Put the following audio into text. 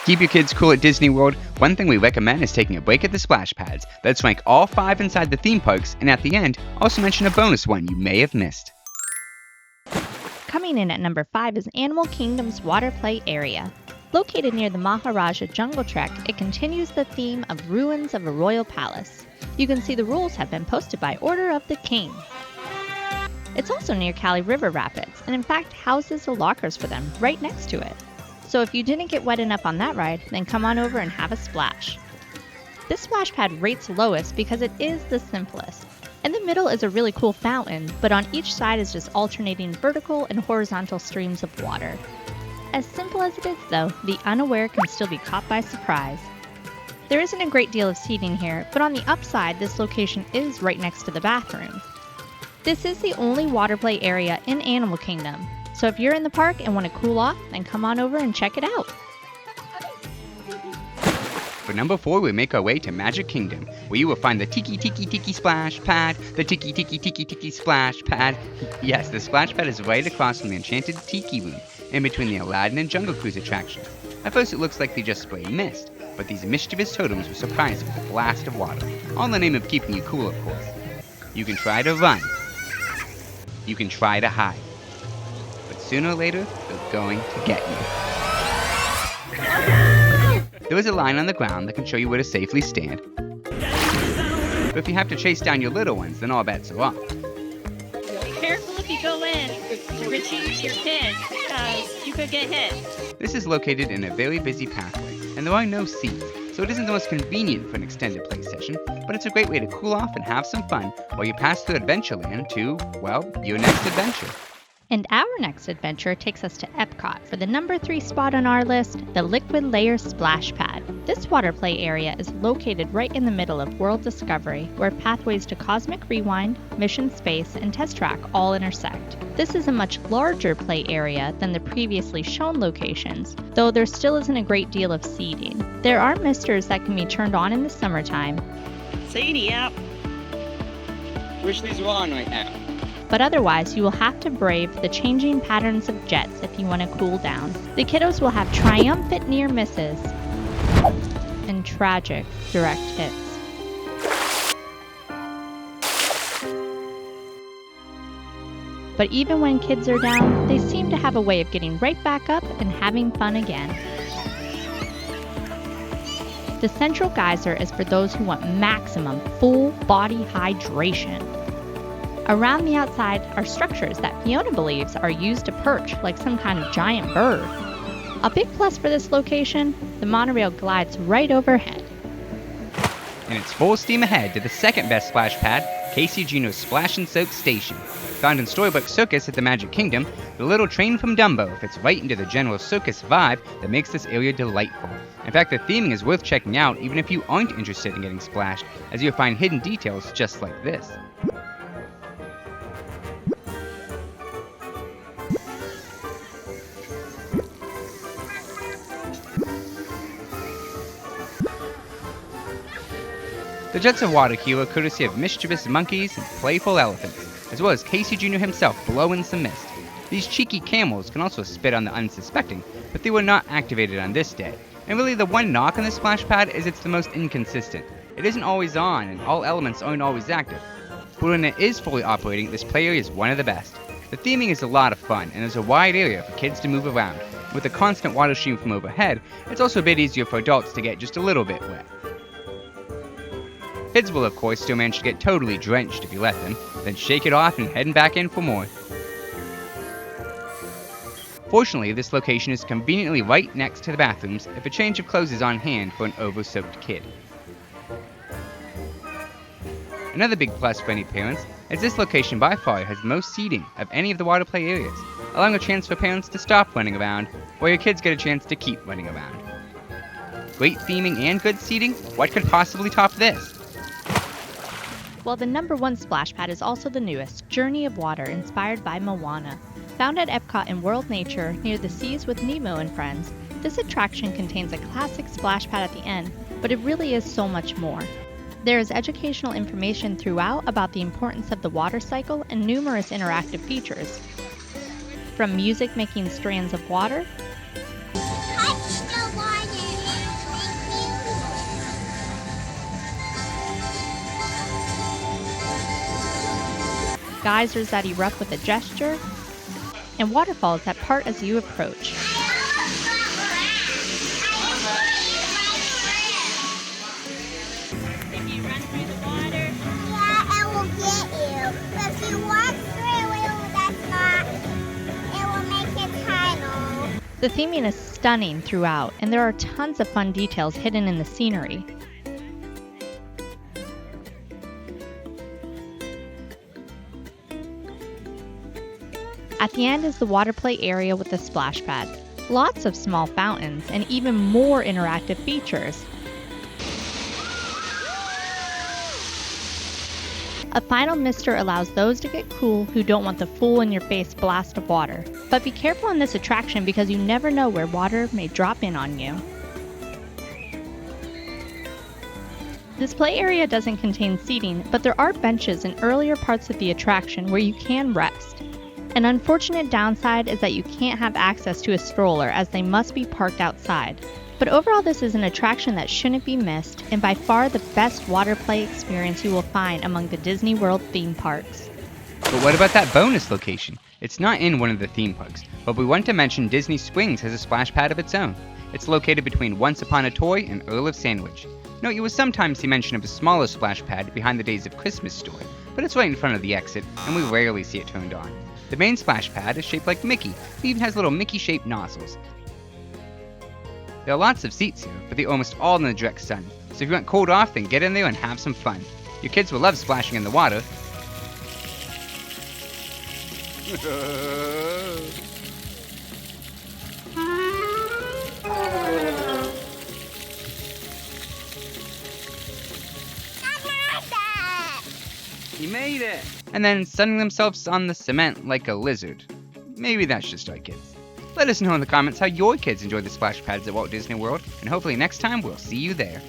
keep your kids cool at Disney World, one thing we recommend is taking a break at the splash pads. Let's rank all 5 inside the theme parks, and at the end, also mention a bonus one you may have missed. Coming in at number 5 is Animal Kingdom's Water Play Area. Located near the Maharaja Jungle Trek, it continues the theme of ruins of a royal palace. You can see the rules have been posted by order of the king. It's also near Kali River Rapids, and in fact houses the lockers for them right next to it. So if you didn't get wet enough on that ride, then come on over and have a splash. This splash pad rates lowest because it is the simplest. In the middle is a really cool fountain, but on each side is just alternating vertical and horizontal streams of water. As simple as it is though, the unaware can still be caught by surprise. There isn't a great deal of seating here, but on the upside, this location is right next to the bathroom. This is the only water play area in Animal Kingdom, so if you're in the park and want to cool off, then come on over and check it out. For number 4, we make our way to Magic Kingdom, where you will find the Tiki Tiki Tiki Splash Pad, the Tiki Tiki Tiki Tiki Splash Pad. Yes, the splash pad is right across from the Enchanted Tiki Room, in between the Aladdin and Jungle Cruise attractions. At first it looks like they just spray mist, but these mischievous totems will surprise you with a blast of water, all in the name of keeping you cool, of course. You can try to run. You can try to hide. But sooner or later, they're going to get you. There is a line on the ground that can show you where to safely stand. But if you have to chase down your little ones, then all bets are off. Be careful if you go in to retrieve your kids, because you could get hit. This is located in a very busy pathway, and there are no seats, so it isn't the most convenient for an extended play session, but it's a great way to cool off and have some fun while you pass through Adventureland to, well, your next adventure. And our next adventure takes us to EPCOT for the number 3 spot on our list, the Liquid Layer Splash Pad. This water play area is located right in the middle of World Discovery, where pathways to Cosmic Rewind, Mission Space, and Test Track all intersect. This is a much larger play area than the previously shown locations, though there still isn't a great deal of seating. There are misters that can be turned on in the summertime. Sadie out. Wish these were on right now. But otherwise, you will have to brave the changing patterns of jets if you want to cool down. The kiddos will have triumphant near misses and tragic direct hits. But even when kids are down, they seem to have a way of getting right back up and having fun again. The central geyser is for those who want maximum full body hydration. Around the outside are structures that Fiona believes are used to perch like some kind of giant bird. A big plus for this location, the monorail glides right overhead. And it's full steam ahead to the second best splash pad, Casey Juneau's Splash and Soak Station. Found in Storybook Circus at the Magic Kingdom, the little train from Dumbo fits right into the general circus vibe that makes this area delightful. In fact, the theming is worth checking out even if you aren't interested in getting splashed, as you'll find hidden details just like this. The jets of water here are courtesy of mischievous monkeys and playful elephants, as well as Casey Jr. himself blowing some mist. These cheeky camels can also spit on the unsuspecting, but they were not activated on this day. And really the one knock on the splash pad is it's the most inconsistent. It isn't always on, and all elements aren't always active. But when it is fully operating, this play area is one of the best. The theming is a lot of fun, and there's a wide area for kids to move around. With the constant water stream from overhead, it's also a bit easier for adults to get just a little bit wet. Kids will of course still manage to get totally drenched if you let them, then shake it off and heading back in for more. Fortunately, this location is conveniently right next to the bathrooms if a change of clothes is on hand for an over-soaked kid. Another big plus for any parents is this location by far has the most seating of any of the water play areas, allowing a chance for parents to stop running around while your kids get a chance to keep running around. Great theming and good seating, what could possibly top this? Well, the number 1 splash pad is also the newest, Journey of Water, inspired by Moana. Found at EPCOT in World Nature near the seas with Nemo and friends, this attraction contains a classic splash pad at the end, but it really is so much more. There is educational information throughout about the importance of the water cycle and numerous interactive features. From music making strands of water, touch the water, geysers that erupt with a gesture, and waterfalls that part as you approach. If you run through the water, Yeah, it will get you. But if you walk through it, that's not. It will make it tunnel. The theming is stunning throughout, and there are tons of fun details hidden in the scenery. At the end is the water play area with the splash pad. Lots of small fountains and even more interactive features. A final mister allows those to get cool who don't want the full-in-your-face blast of water. But be careful in this attraction because you never know where water may drop in on you. This play area doesn't contain seating, but there are benches in earlier parts of the attraction where you can rest. An unfortunate downside is that you can't have access to a stroller as they must be parked outside. But overall, this is an attraction that shouldn't be missed, and by far the best water play experience you will find among the Disney World theme parks. But what about that bonus location? It's not in one of the theme parks, but we want to mention Disney Springs has a splash pad of its own. It's located between Once Upon a Toy and Earl of Sandwich. Note you will sometimes see mention of a smaller splash pad behind the Days of Christmas store, but it's right in front of the exit, and we rarely see it turned on. The main splash pad is shaped like Mickey, it even has little Mickey-shaped nozzles. There are lots of seats here, but they're almost all in the direct sun, so if you want cold off, then get in there and have some fun. Your kids will love splashing in the water. You made it! And then sunning themselves on the cement like a lizard. Maybe that's just our kids. Let us know in the comments how your kids enjoy the splash pads at Walt Disney World, and hopefully next time we'll see you there.